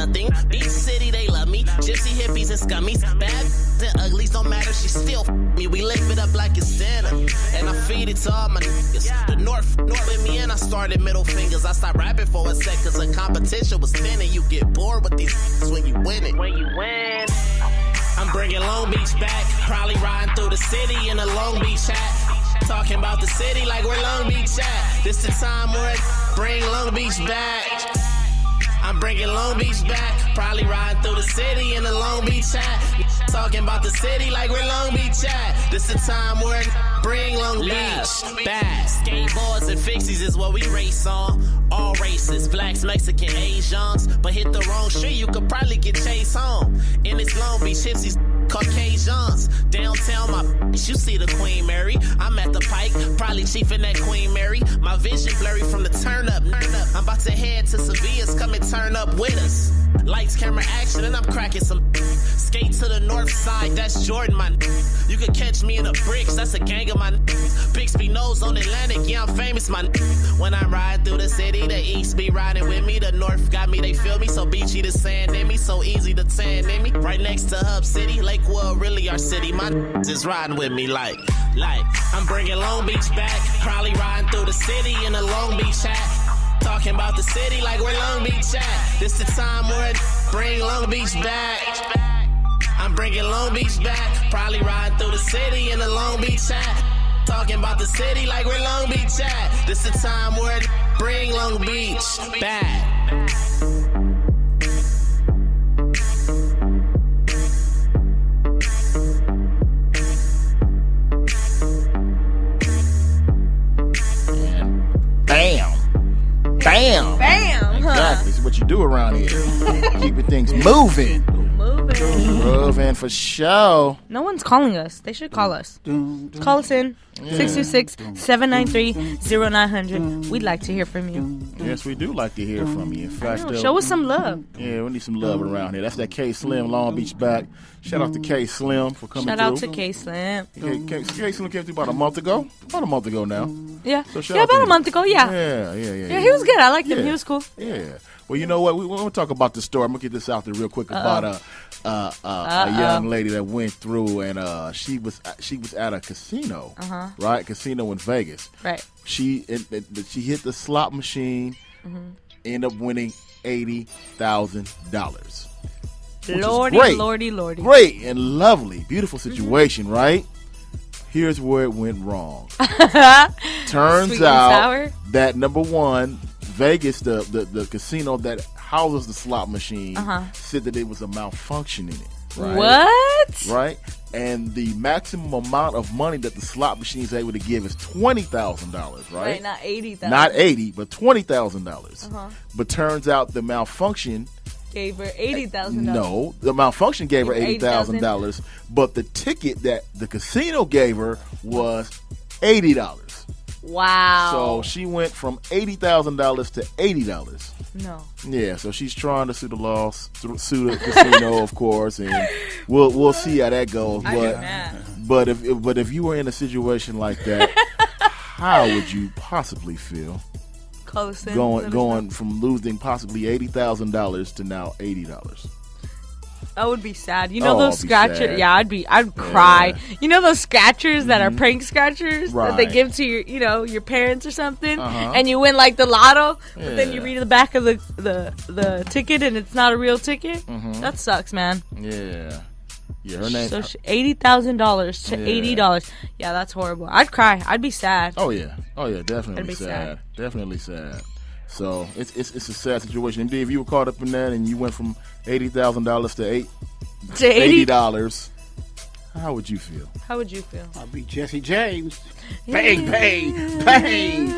nothing. Beach City, they love me. Gypsy hippies and scummies. Bad and uglies don't matter, she still me. We lick it up like it's dinner. And I feed it to all my niggas. The North with me and I started middle fingers. I stopped rapping for a sec cause the competition was thinning. You get bored with these when you win it. When you win. I'm bringing Long Beach back. Probably riding through the city in a Long Beach hat. Talking about the city like we're Long Beach at. This the time where I bring Long Beach back. I'm bringing Long Beach back. Probably riding through the city in a Long Beach hat. Talking about the city like we're Long Beach at. This the time where I bring Long Beach back. Skateboards and fixies is what we race on. All races, blacks, Mexican, Asians. But hit the wrong street, you could probably get chased home. In this Long Beach, hipsies, Caucasians. Downtown, my bitch, you see the Queen Mary. I'm at the Pike, probably chiefin' that Queen Mary. My vision blurry from the turn up. I'm about to head to Sevilla's, come and turn up with us. Lights, camera, action, and I'm cracking some. Skate to the north side, that's Jordan, my. You could catch me in the bricks, that's a gang of my. Bixby nose on Atlantic, yeah, I'm famous, my. When I ride through the city, the east be riding with me. The north got me, they feel me, so beachy the sand in me, so easy to tan in me. Right next to Hub City, Lakewood, really our city. My is riding with me like I'm bringing Long Beach back. Probably riding through the city in a Long Beach hat. Talking about the city like we're Long Beach at. This the time where I bring Long Beach back. I'm bringing Long Beach back. Probably riding through the city in a Long Beach hat. Talking about the city like we're Long Beach at. This the time where I bring Long Beach back. Bam! Exactly. It's what you do around here. Keeping things moving. Moving for show. No one's calling us. They should call us. Call us in. 626-793-0900. We'd like to hear from you. Yes, we do like to hear from you. In fact, show us some love. Yeah, we need some love around here. That's that K Slim Long Beach back. Shout out to K Slim for coming through. Shout out to K Slim. K Slim came through about a month ago. About a month ago now. Yeah. So about a month ago. Yeah. Yeah. He was good. I liked him. He was cool. Yeah. Well, you know what? We want to talk about the story. I'm gonna get this out there real quick about a young lady that went through and she was at a casino, right? Casino in Vegas. Right. She hit the slot machine, ended up winning $80,000. Lordy. Great and lovely, beautiful situation, right? Here's where it went wrong. Turns out that number one, Vegas, the casino that houses the slot machine, said that there was a malfunction in it. Right? What? Right? And the maximum amount of money that the slot machine is able to give is $20,000, right? Right, not $80,000. Not $80,000, but $20,000. But turns out the malfunction gave her $80,000. No, the malfunction gave her $80,000, but the ticket that the casino gave her was $80. Wow. So she went from $80,000 to $80. No. Yeah, so she's trying to sue the casino, of course, and we'll see how that goes. But if you were in a situation like that, how would you possibly feel? Going from losing possibly $80,000 to now $80. That would be sad. You know those scratchers? Yeah, I'd cry. You know those scratchers that are prank scratchers that they give to your parents or something, and you win like the lotto, but then you read the back of the ticket and it's not a real ticket. That sucks, man. Yeah. Yeah, her name. So $80,000 to $80. Yeah, that's horrible. I'd cry. I'd be sad. Oh yeah, definitely sad. Definitely sad. So it's a sad situation. Indeed, if you were caught up in that and you went from $80,000 to $80, how would you feel? I'd be Jesse James. Bang, bang, bang.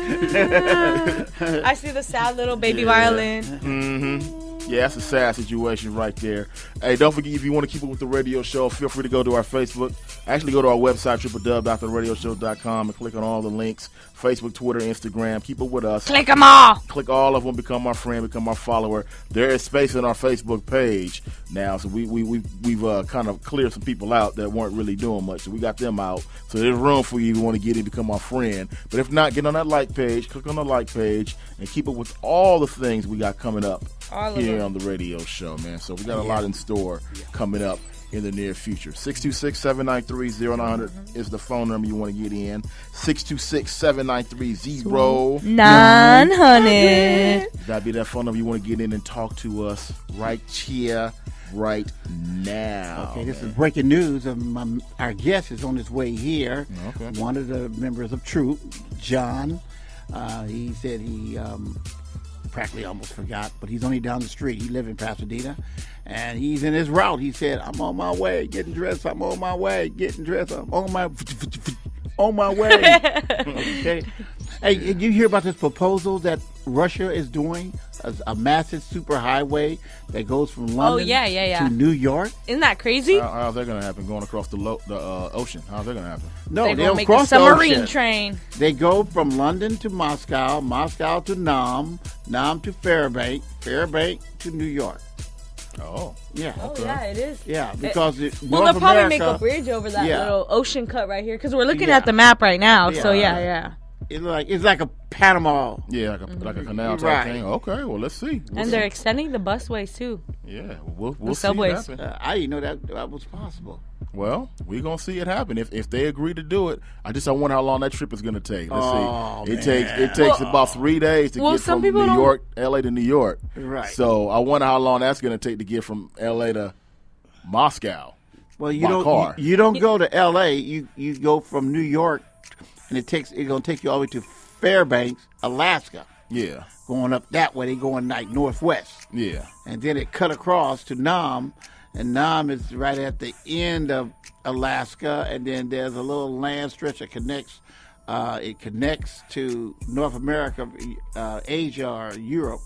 I see the sad little baby violin. Yeah, that's a sad situation right there. Hey, don't forget, if you want to keep up with the radio show, feel free to go to our Facebook. Actually, go to our website, www.theradioshow.com, and click on all the links. Facebook, Twitter, Instagram. Keep up with us. Click them all. Click all of them. Become our friend. Become our follower. There is space on our Facebook page now, so we've kind of cleared some people out that weren't really doing much. So we got them out. So there's room for you if you want to get in, become our friend. But if not, get on that like page. Click on the like page and keep up with all the things we got coming up here on the radio show, man. So we got a lot in store coming up in the near future. 626-793-0900 is the phone number you want to get in. 626-793-0900. That'd be that phone number you want to get in and talk to us right here, right now. Okay, this is breaking news. Our guest is on his way here. Okay. One of the members of Troop, John. He said he practically almost forgot, but he's only down the street. He lives in Pasadena, and he's in his route. He said, "I'm on my way, getting dressed. I'm on my way, getting dressed. I'm on my way." Okay. Hey, did you hear about this proposal that Russia is doing? A massive superhighway that goes from London to New York. Isn't that crazy? How's that going to happen? Going across the ocean? How's that going to happen? No, they don't make cross a submarine the ocean. train. They go from London to Moscow, Moscow to Nam, Nam to Fairbanks, Fairbanks to New York. Oh. Yeah. Oh, yeah, it is. Yeah, because they'll probably make a bridge over that little ocean cut right here, because we're looking at the map right now. Yeah. So, yeah. It's like a Panama. Yeah, like a canal type thing. Okay, well, let's see. They're extending the busways, too. Yeah, we'll see subways. it happen. I didn't know that was possible. Well, we're going to see it happen. If they agree to do it, I wonder how long that trip is going to take. Let's see. It takes about 3 days to get from LA to New York. Right. So I wonder how long that's going to take to get from LA to Moscow. Well, you don't go to LA. You go from New York, and it's going to take you all the way to Fairbanks, Alaska. Yeah. Going up that way, they going like northwest. Yeah. And then it cut across to Nam, and Nam is right at the end of Alaska, and then there's a little land stretch that connects. It connects to North America, Asia, or Europe,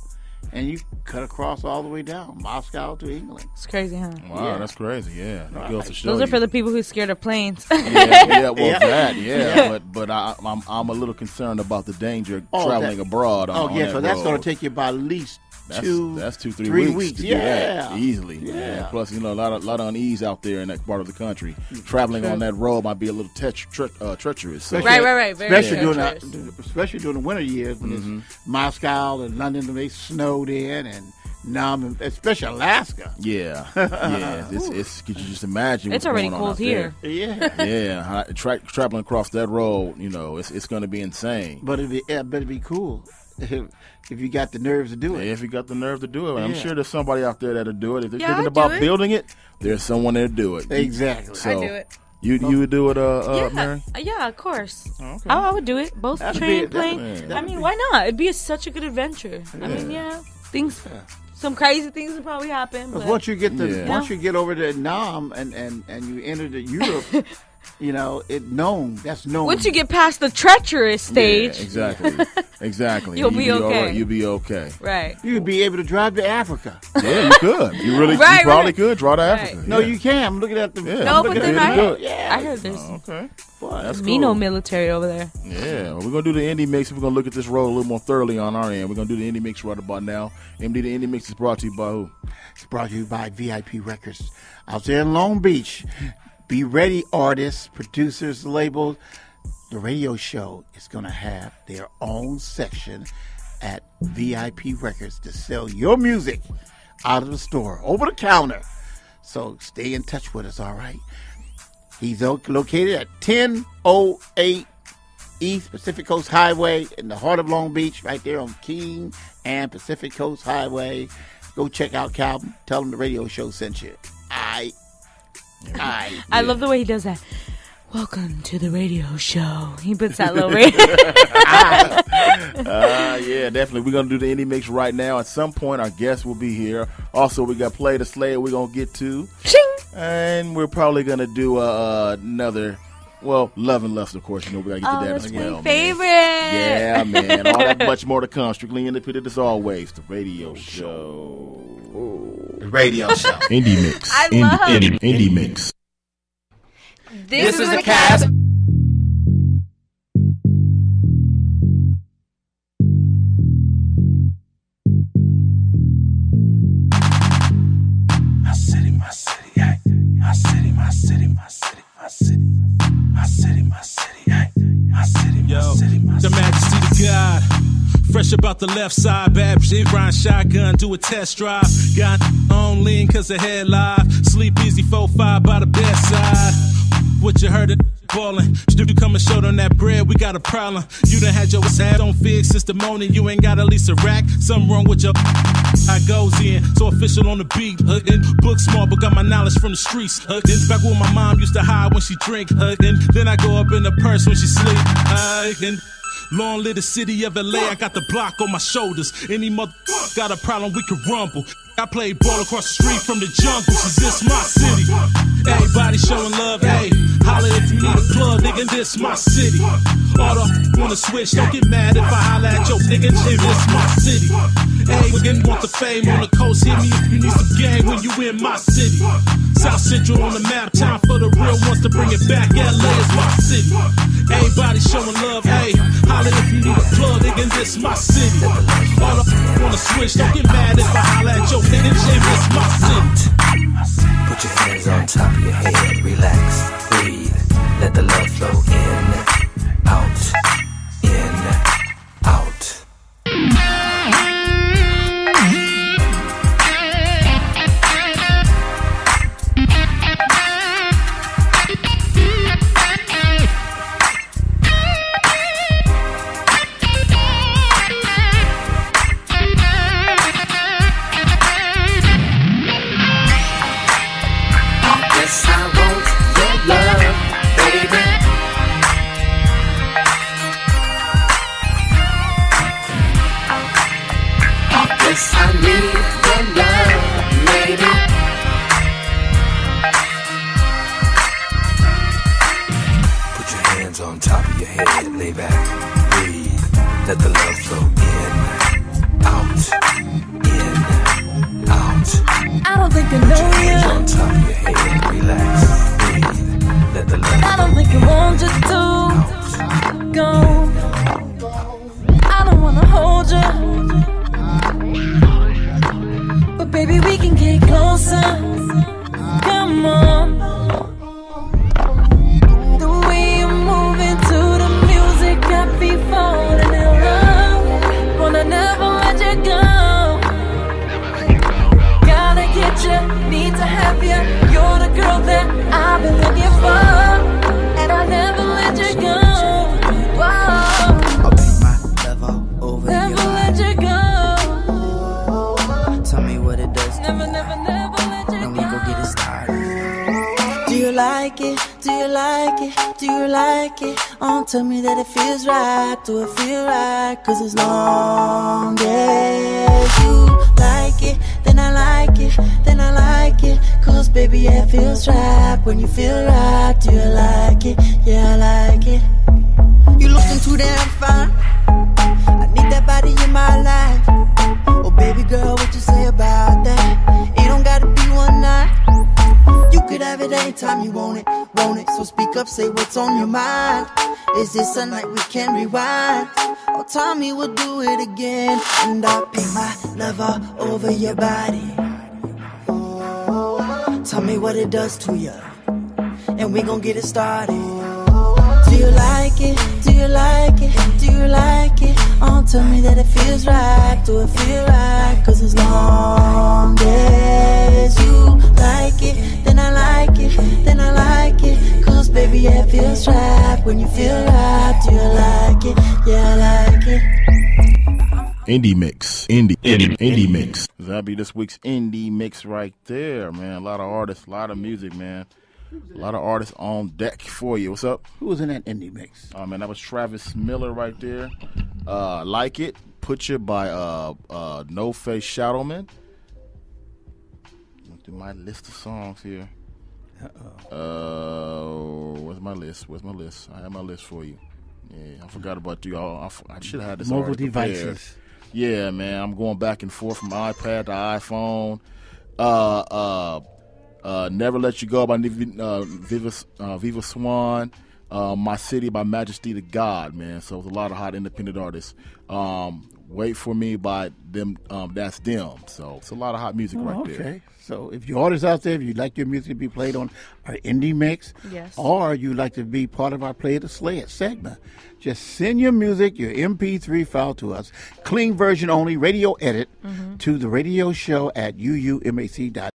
and you cut across all the way down Moscow to England. It's crazy, huh? Wow, that's crazy. Yeah, that goes to show those are for the people who's scared of planes. But I'm a little concerned about the danger of traveling abroad. So that's going to take you by at least that's 2-3 weeks to do that easily. Yeah. Plus, a lot of unease out there in that part of the country. Traveling on that road might be a little treacherous. So. Right. Especially during the winter years when it's Moscow and London, they snowed in, and Nam, especially Alaska. Yeah. It's could you just imagine? It's already cold here. Yeah. Traveling across that road, it's going to be insane. But it'd be cool. If you got the nerves to do it. Yeah, if you got the nerve to do it. I'm sure there's somebody out there that'll do it. If they're thinking about building it, there's someone that'll do it. Exactly. So, I do it. You would do it, Mary? Yeah, of course. Oh, okay. I would do it. Both train, plane. I mean, why not? It'd be such a good adventure. I mean, some crazy things would probably happen. But once you get once you get over to Nam and you enter the Europe, that's known. Once you get past the treacherous stage, exactly, you'll be okay. You'll be okay. Right. You would be able to drive to Africa. Yeah, you could. You really, you probably could drive to Africa. No, you can. I'm looking at the. No, but then I heard there's. Okay. That's cool. Military over there. Yeah, well, we're gonna do the indie mix. We're gonna look at this road a little more thoroughly on our end. We're gonna do the indie mix right about now. MD, the indie mix is brought to you by who? It's brought to you by VIP Records out there in Long Beach. Be ready, artists, producers, labels. The radio show is going to have their own section at VIP Records to sell your music out of the store, over the counter. So stay in touch with us, all right? He's located at 1008 East Pacific Coast Highway in the heart of Long Beach, right there on King and Pacific Coast Highway. Go check out Calvin. Tell him the radio show sent you. I love the way he does that. Welcome to the radio show. He puts that little radio. Yeah, definitely. We're going to do the indie mix right now. At some point, our guest will be here. Also, we got Play the Slayer we're going to get to. Shing! And we're probably going to do another... Well, Love and Lust, of course. We got to get to that as well. My favorite. Yeah, man. All that much more to come. Strictly Independent as always. The radio show. The radio show. Indie mix. I love Indie mix. This is the cast. My city, my city, hey. My city, my city, my city, my city. My city, my city, hey. My city, my city, my city. The majesty of God. Fresh about the left side, bad shit, grind shotgun, do a test drive. Got on lean cause the head live. Sleep easy, 4-5 by the bedside. What you heard it ballin'. Should you come and show them that bread? We got a problem. You done had your ass on fig since the morning. You ain't got at least a rack. Something wrong with your I goes in. So official on the beat. Book smart, but got my knowledge from the streets. Back where my mom used to hide when she drink. Then I go up in the purse when she sleep. Long live the city of LA, I got the block on my shoulders. Any mother got a problem, we can rumble. I play ball across the street from the jungle, cause this my city. Everybody showing love, hey. Holla if you need a plug, nigga, this my city. All the wanna switch, don't get mad if I holla at your nigga, this my city. Hey, again, want the fame on the coast, hit me if you need some game when you in my city. South Central on the map, time for the real ones to bring it back, LA is my city. Everybody showing love, hey. Holla if you need a plug, nigga, this my city. All the wanna switch, don't get mad if I holla at your nigga, this my city. Put your hands on top of your head, relax, breathe, let the love flow in, out, out. Let the love flow in, out. I don't think I know you. Hands on top of your head, relax, breathe. Let the love I don't think I want you to go. I don't wanna hold you, but baby we can get closer. Come on. The way you're moving to the music, got me falling in love. Wanna never let you go. Gotta get you, need to have you. You're the girl that I've been looking for, and I'll never let you go. Whoa. I'll take my love all over never you. Let you go. Tell me what it does to never, you. never, never let you And go. we gon' get it started. Do you like it? Do you like it? Do you like it? Tell me that it feels right. Do it feel right? Cause as long as you like it, then I like it, then I like it. Cause baby, yeah, it feels right when you feel right. Do you like it? Yeah, I like it. You looking too damn fine. I need that body in my life. Oh baby girl, what you say about that? It don't gotta be one night. You could have it anytime you want it, want it. So speak up, say what's on your mind. Is this a night we can rewind? Oh, tell me we'll do it again. And I'll paint my love all over your body. Tell me what it does to you, and we gon' get it started. Do you like it? Do you like it? Do you like it? Tell me that it feels right. Do it feel right? Cause as long as you like it, then I like it, then I like it. Cause baby, yeah, it feels right when you feel right. Do you like it? Yeah, I like it. Indie mix. Indie mix. That'll be this week's indie mix right there, man. A lot of artists, a lot of music, man. A lot of artists on deck for you. What's up? Who was in that indie mix? Man, that was Travis Miller right there. Like It, Put You by No Face Shadowman. Look through my list of songs here. Where's my list? I have my list for you. Yeah, I forgot about you all. I should have had this mobile devices. Yeah, man, I'm going back and forth from iPad to iPhone. Never Let You Go by Viva Swan. My City by Majesty to God, man. So it's a lot of hot independent artists. Wait for Me by them. That's them. So it's a lot of hot music right there. Okay. So if you're artists out there, if you'd like your music to be played on our indie mix, or you'd like to be part of our Play the Slay It segment, just send your music, your MP3 file to us, clean version only, radio edit, to the radio show at uumac.com.